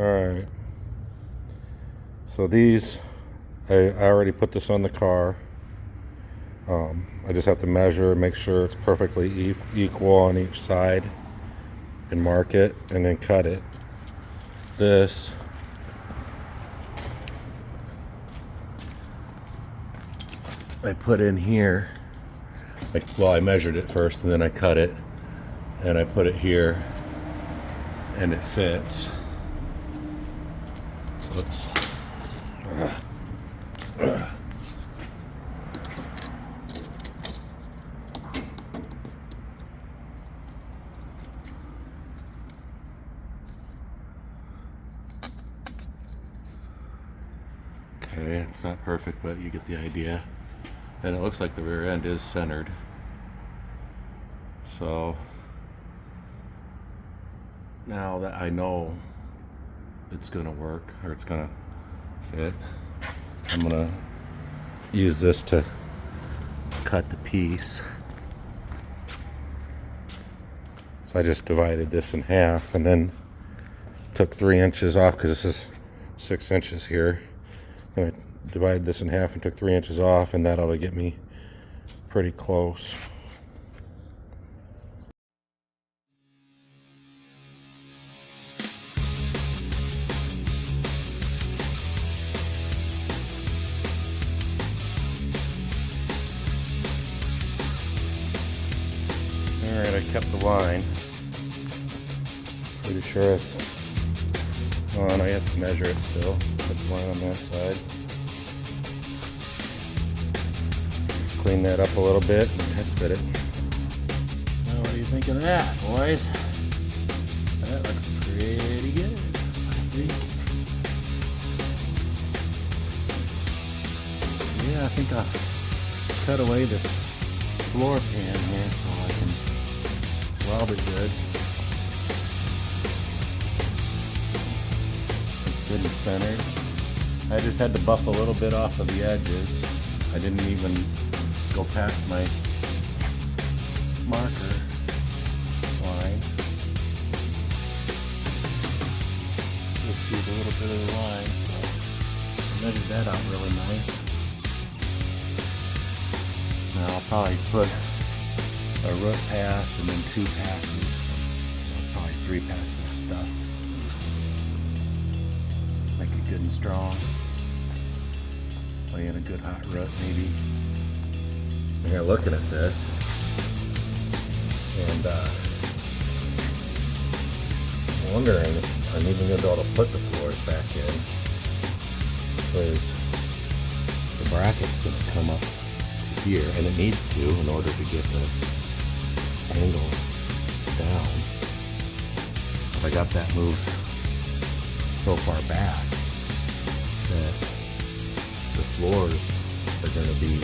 Alright. So these, I already put this on the car. I just have to measure, make sure it's perfectly equal on each side, and mark it, and then cut it. This I put in here. Well, I measured it first, and then I cut it, and I put it here, and it fits. Whoops. Okay, it's not perfect, but you get the idea. And it looks like the rear end is centered. So now that I know it's gonna work, or it's gonna fit, I'm gonna use this to cut the piece. So I just divided this in half and then took 3 inches off, because this is 6 inches here. And I divided this in half and took 3 inches off, and that ought to get me pretty close. Alright, I kept the line. Pretty sure it's on. I have to measure it still. Put the line on that side. Clean that up a little bit and test fit it. Now, what do you think of that, boys? That looks pretty good, I think. Yeah, I think I'll cut away this floor pan here so I can weld it good. It's good and centered. I just had to buff a little bit off of the edges. I didn't even go past my marker line. Just use a little bit of the line. So I measured that out really nice. Now I'll probably put a root pass and then 2 passes. Probably 3 passes of stuff. Make it good and strong. Lay in a good hot root maybe. Here looking at this, and I'm wondering if I'm even going to be able to put the floors back in, because the bracket's going to come up here, and it needs to in order to get the angle down. I got that moved so far back that the floors are going to be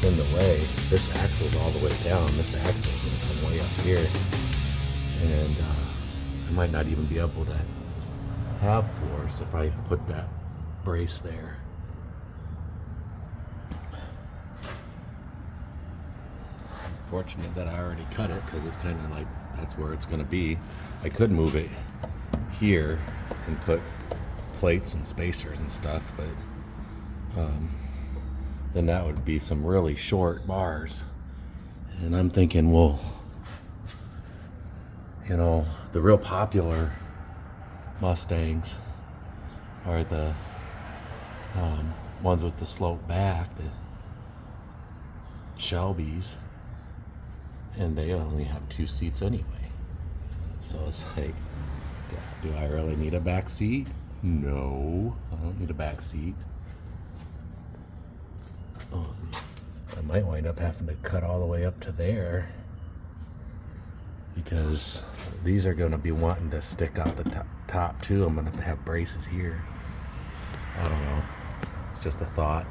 in the way. This axle's all the way down. This axle's going to come way up here, and I might not even be able to have floors if I put that brace there. It's unfortunate that I already cut it, because it's kind of like that's where it's going to be. I could move it here and put plates and spacers and stuff, but then that would be some really short bars. And I'm thinking, well, you know, the real popular Mustangs are the ones with the slope back, the Shelbys, and they only have 2 seats anyway. So it's like, yeah, do I really need a back seat? No, I don't need a back seat. I might wind up having to cut all the way up to there, because these are going to be wanting to stick out the top too. I'm going to have braces here. I don't know. It's just a thought.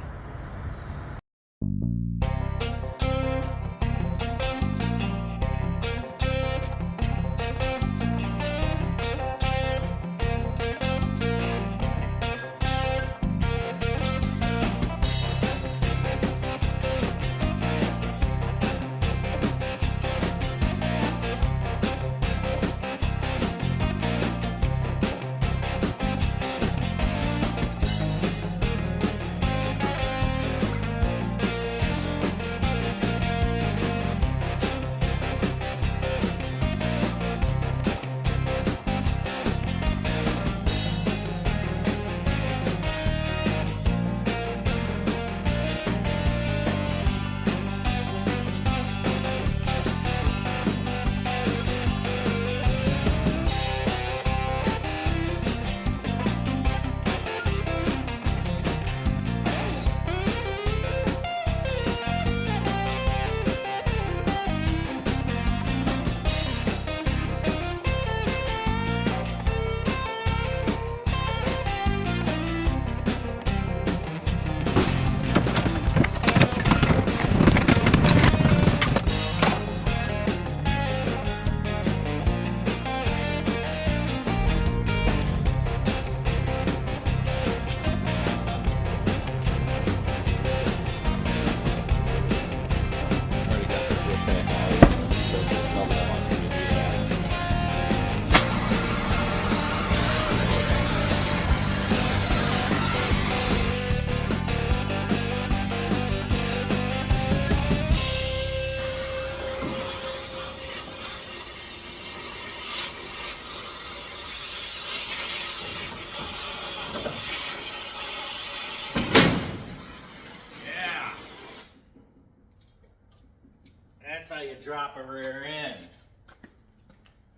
drop a rear end.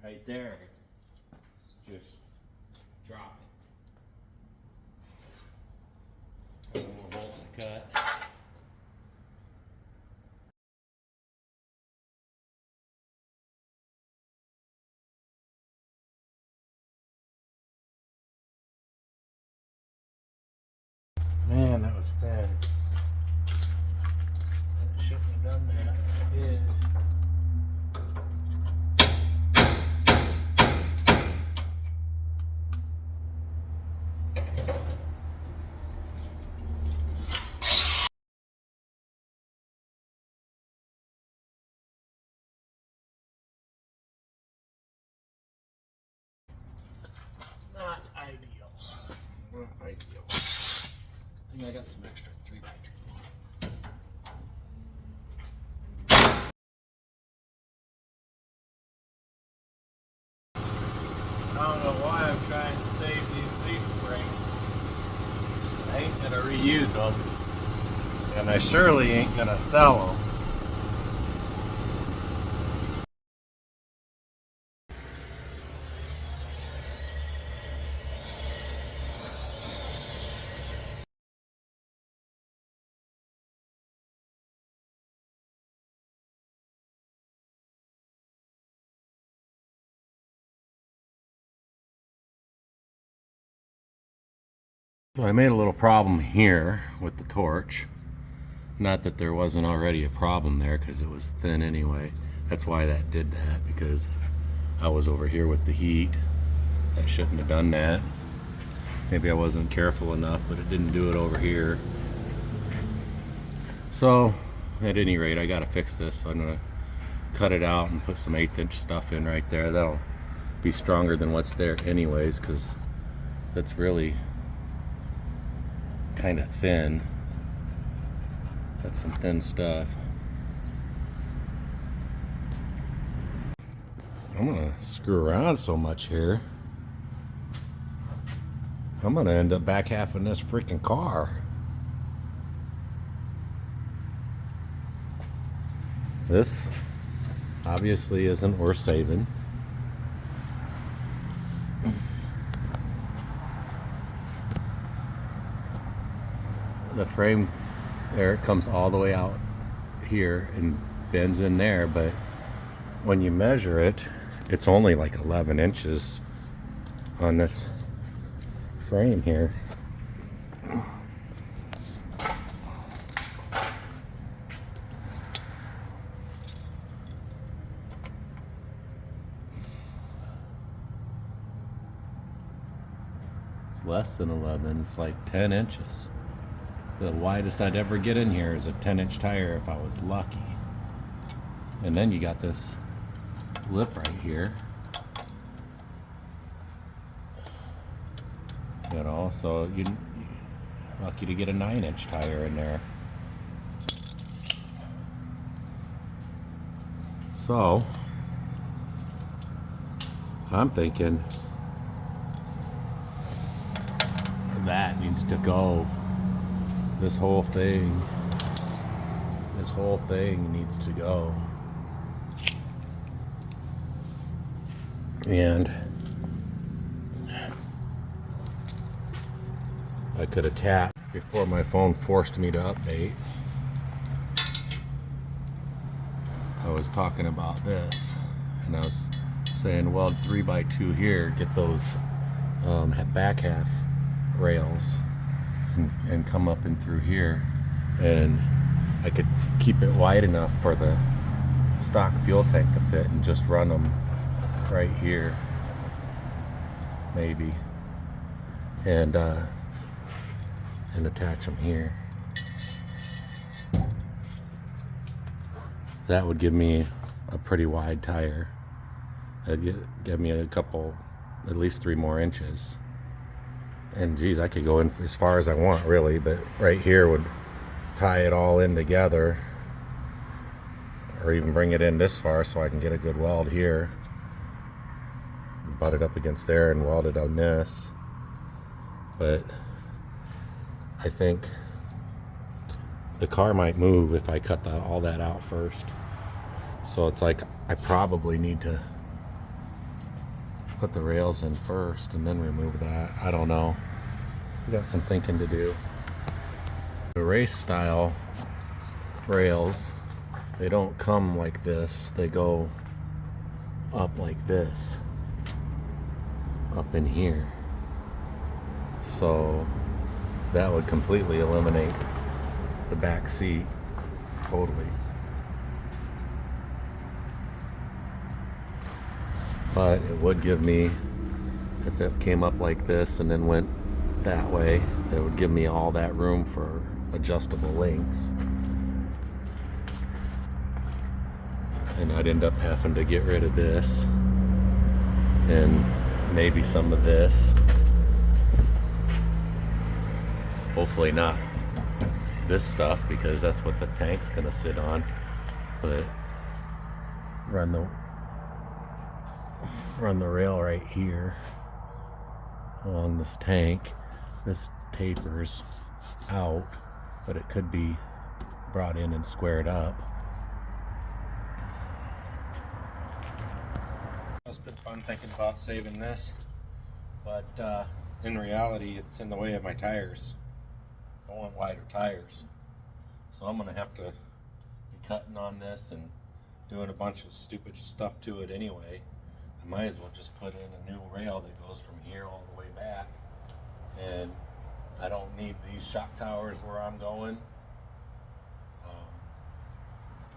Right there. Just drop it. More bolts to cut. Man, that was thin. I shouldn't have done that. I did. Not ideal. Not ideal. I think I got some extra 3x2. I don't know why I'm trying to save these leaf springs. I ain't gonna reuse them, and I surely ain't gonna sell them. So I made a little problem here with the torch. Not that there wasn't already a problem there, because it was thin anyway. That's why that did that, because I was over here with the heat. I shouldn't have done that. Maybe I wasn't careful enough, but it didn't do it over here. So at any rate, I gotta fix this. So I'm gonna cut it out and put some 1/8" stuff in right there. That'll be stronger than what's there anyways, because that's really kind of thin. That's some thin stuff. I'm gonna screw around so much here. I'm gonna end up back halfing this freaking car. This obviously isn't worth saving. The frame there, it comes all the way out here and bends in there, but when you measure it, it's only like 11 inches on this frame here. It's less than 11, it's like 10 inches. The widest I'd ever get in here is a 10-inch tire if I was lucky. And then you got this lip right here. You know, so you're lucky to get a 9-inch tire in there. So I'm thinking that needs to go. This whole thing needs to go. And I could have tapped before my phone forced me to update. I was talking about this, and I was saying, well, 3x2 here, get those back half rails and come up and through here, and I could keep it wide enough for the stock fuel tank to fit and just run them right here, maybe, and attach them here. That would give me a pretty wide tire. That'd give me a couple, at least 3 more inches. And geez, I could go in as far as I want, really, but right here would tie it all in together, or even bring it in this far so I can get a good weld here, butt it up against there and weld it on this. But I think the car might move if I cut all that out first. So it's like I probably need to put the rails in first and then remove that. I don't know. We got some thinking to do. The race style rails, they don't come like this. They go up like this, up in here. So that would completely eliminate the back seat, totally. But it would give me, if it came up like this and then went that way, it would give me all that room for adjustable links. And I'd end up having to get rid of this and maybe some of this. Hopefully not this stuff, because that's what the tank's gonna sit on. But run the rail right here along this tank. This tapers out, but it could be brought in and squared up. It's been fun thinking about saving this, but in reality it's in the way of my tires. I want wider tires, so I'm gonna have to be cutting on this and doing a bunch of stupid stuff to it anyway. I might as well just put in a new rail that goes from here all the way back, and I don't need these shock towers where I'm going.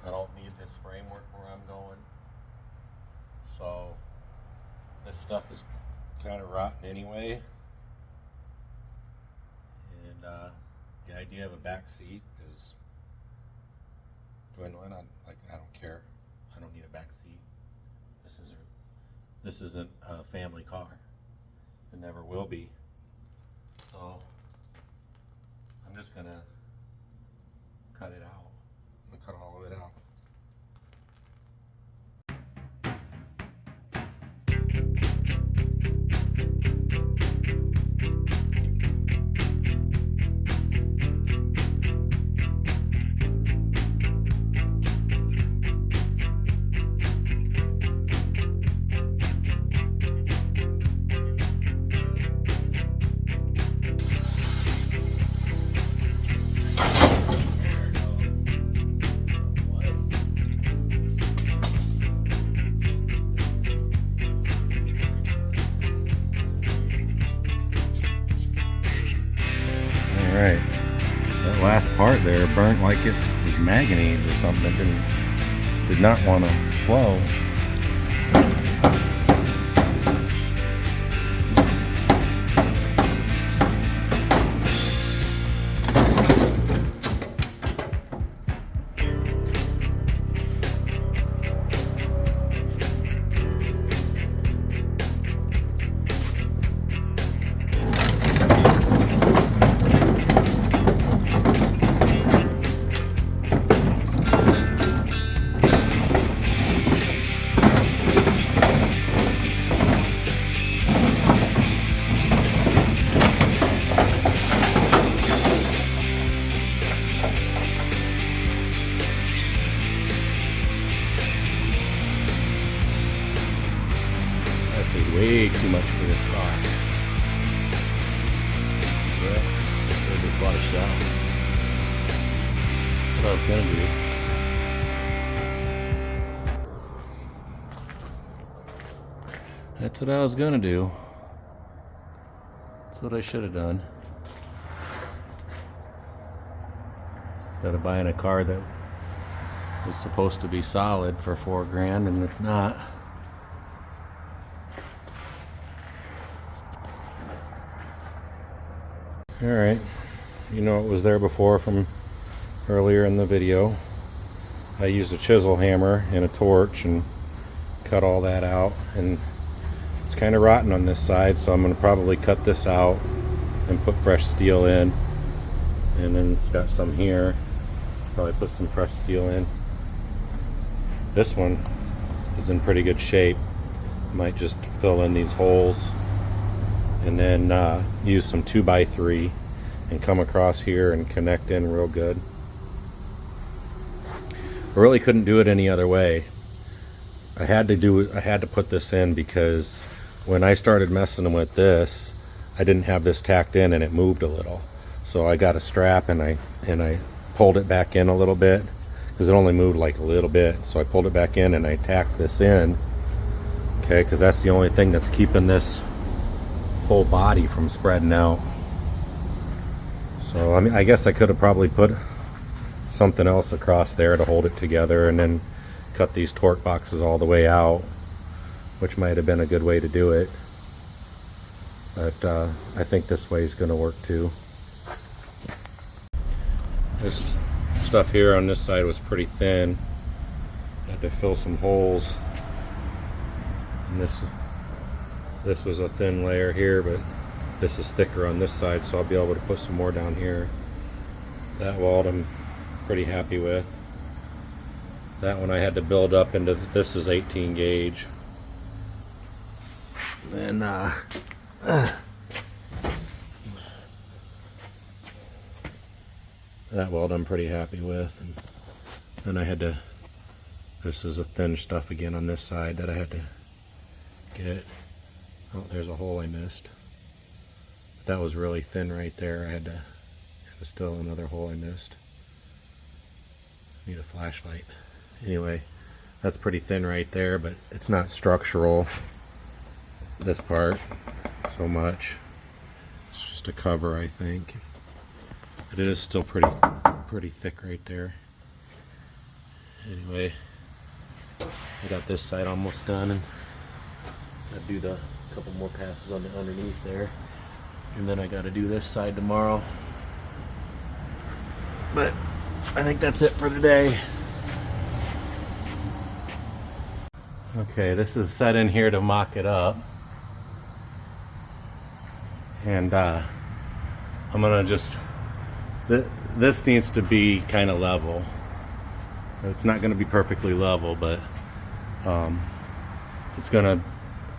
I don't need this framework where I'm going. So this stuff is kind of rotten anyway, and the idea of a back seat is dwindling. I don't care. I don't need a back seat. This isn't a family car. It never will be. So I'm just gonna cut it out. I'm gonna cut all of it out. Alright, that last part there burnt like it was manganese or something that did not want to flow. Way too much for this car. Yeah, I just bought a shell. That's what I was gonna do. That's what I was gonna do. That's what I should have done. Instead of buying a car that was supposed to be solid for $4 grand and it's not. Alright, you know it was there before from earlier in the video. I used a chisel hammer and a torch and cut all that out, and it's kind of rotten on this side, so I'm going to probably cut this out and put fresh steel in. And then it's got some here, probably put some fresh steel in. This one is in pretty good shape. Might just fill in these holes and then use some 2x3 and come across here and connect in real good. I really couldn't do it any other way. I had to put this in because when I started messing with this, I didn't have this tacked in and it moved a little. So I got a strap and I pulled it back in a little bit because it only moved like a little bit. So I pulled it back in and I tacked this in. Okay, because that's the only thing that's keeping this whole body from spreading out. So I mean, I guess I could have probably put something else across there to hold it together and then cut these torque boxes all the way out, which might have been a good way to do it. But I think this way is going to work too. This stuff here on this side was pretty thin. I had to fill some holes. And this was a thin layer here, but this is thicker on this side, so I'll be able to put some more down here. That weld I'm pretty happy with. That one I had to build up into, this is 18 gauge. And that weld I'm pretty happy with. And then I had to, this is a thin stuff again on this side that I had to get. Oh, there's a hole I missed. That was really thin right there. I had to, there's still another hole I missed. Need a flashlight. Anyway, that's pretty thin right there, but it's not structural, this part, so much. It's just a cover, I think. But it is still pretty thick right there. Anyway, I got this side almost done, and I'll do the couple more passes on the underneath there. And then I got to do this side tomorrow. But I think that's it for today. Okay, this is set in here to mock it up. And I'm gonna just, this needs to be kind of level. It's not gonna be perfectly level, but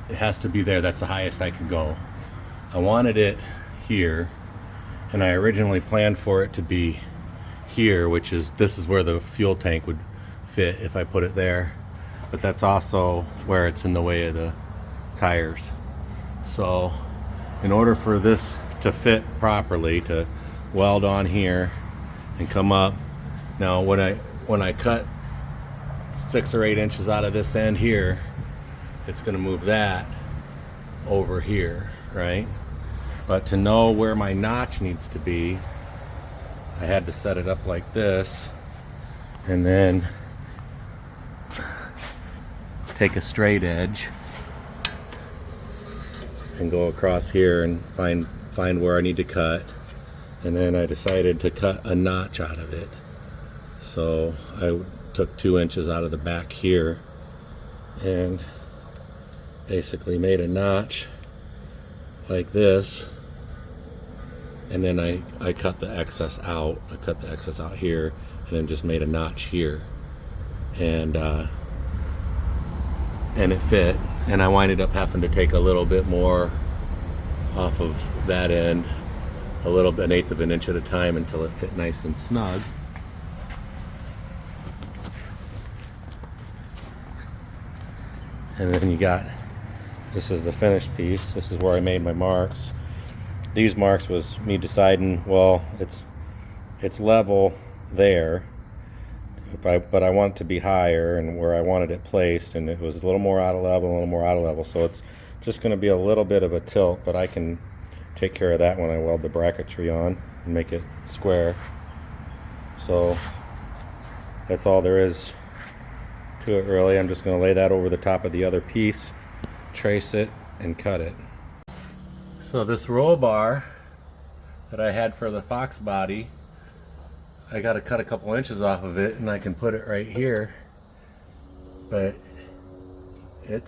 it has to be there. That's the highest I can go. I wanted it here, and I originally planned for it to be here, which is, this is where the fuel tank would fit if I put it there, but that's also where it's in the way of the tires. So in order for this to fit properly, to weld on here and come up, now when I cut 6 or 8 inches out of this end here, it's going to move that over here, right? But to know where my notch needs to be, I had to set it up like this, and then take a straight edge and go across here and find where I need to cut. And then I decided to cut a notch out of it. So I took 2 inches out of the back here and basically made a notch like this, and then I cut the excess out. I cut the excess out here and then just made a notch here, and it fit. And I winded up having to take a little bit more off of that end, a little bit, 1/8 of an inch at a time, until it fit nice and snug. And then you got, this is the finished piece. This is where I made my marks. These marks was me deciding, well, it's level there, but I want it to be higher, and where I wanted it placed, and it was a little more out of level, a little more out of level. So it's just going to be a little bit of a tilt, but I can take care of that when I weld the bracketry on and make it square. So that's all there is to it, really. I'm just going to lay that over the top of the other piece, trace it, and cut it. So this roll bar that I had for the Fox body, I got to cut a couple inches off of it, and I can put it right here, but it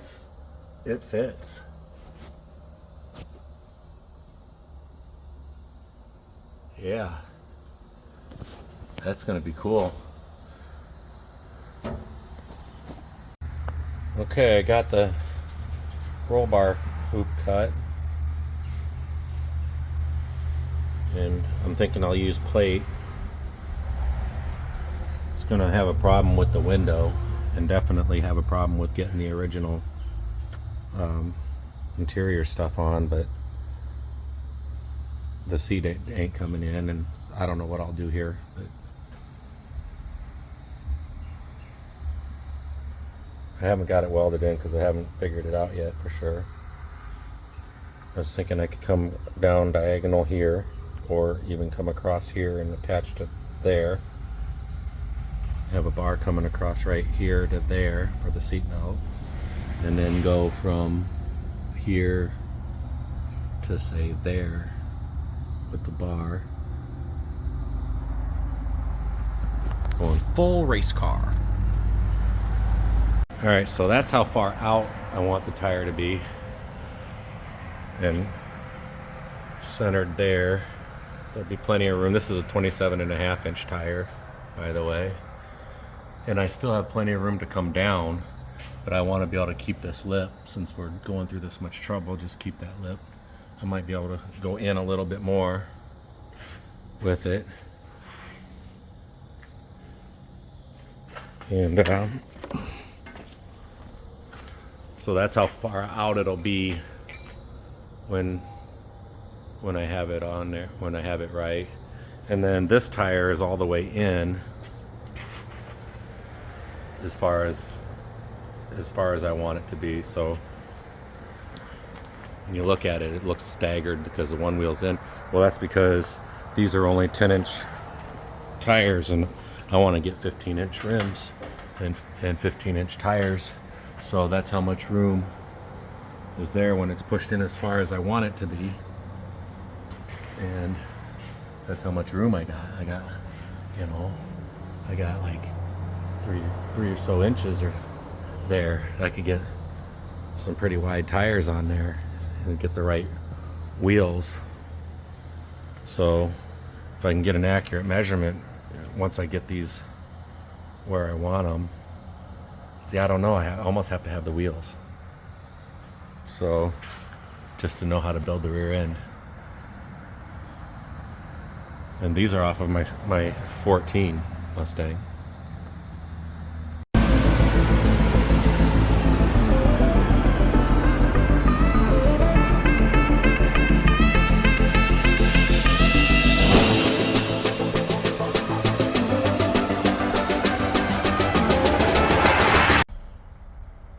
fits. Yeah, that's gonna be cool. Okay, I got the roll bar hoop cut, and I'm thinking I'll use plate. It's gonna have a problem with the window. and definitely have a problem with getting the original interior stuff on, but the seat ain't coming in, and I don't know what I'll do here, but I haven't got it welded in because I haven't figured it out yet for sure. I was thinking I could come down diagonal here, or even come across here and attach to there. Have a bar coming across right here to there for the seat belt, and then go from here to say there with the bar. Going full race car. Alright, so that's how far out I want the tire to be, and centered there. There'll be plenty of room. This is a 27.5-inch tire, by the way, and I still have plenty of room to come down, but I want to be able to keep this lip. Since we're going through this much trouble, just keep that lip. I might be able to go in a little bit more with it, and so that's how far out it'll be when I have it on there, when I have it right. And then this tire is all the way in as far as I want it to be. So when you look at it, it looks staggered because the one wheel's in. Well, that's because these are only 10-inch tires, and I want to get 15-inch rims and 15-inch tires. So that's how much room is there when it's pushed in as far as I want it to be, and that's how much room I got. I got like three or so inches or there. I could get some pretty wide tires on there and get the right wheels. So if I can get an accurate measurement once I get these where I want them. See, I don't know, I almost have to have the wheels, so just to know how to build the rear end. And these are off of my 14 Mustang.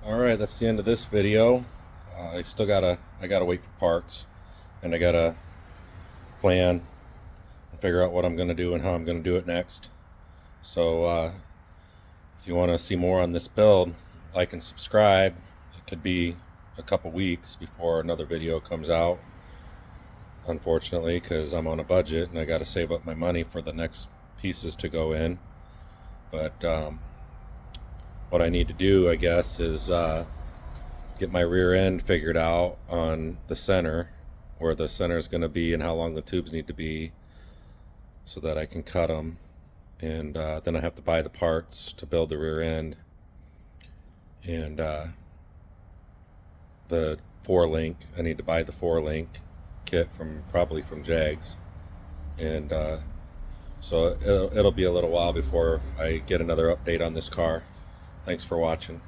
Alright, that's the end of this video. I gotta wait for parts, and I gotta plan and figure out what I'm gonna do and how I'm gonna do it next. So if you want to see more on this build, like and subscribe. It could be a couple weeks before another video comes out, unfortunately, because I'm on a budget and I got to save up my money for the next pieces to go in. But what I need to do, I guess, is get my rear end figured out on the center, where the center is going to be and how long the tubes need to be, so that I can cut them. And then I have to buy the parts to build the rear end, and the 4-link. I need to buy the 4-link kit probably from Jags, and so it'll be a little while before I get another update on this car. Thanks for watching.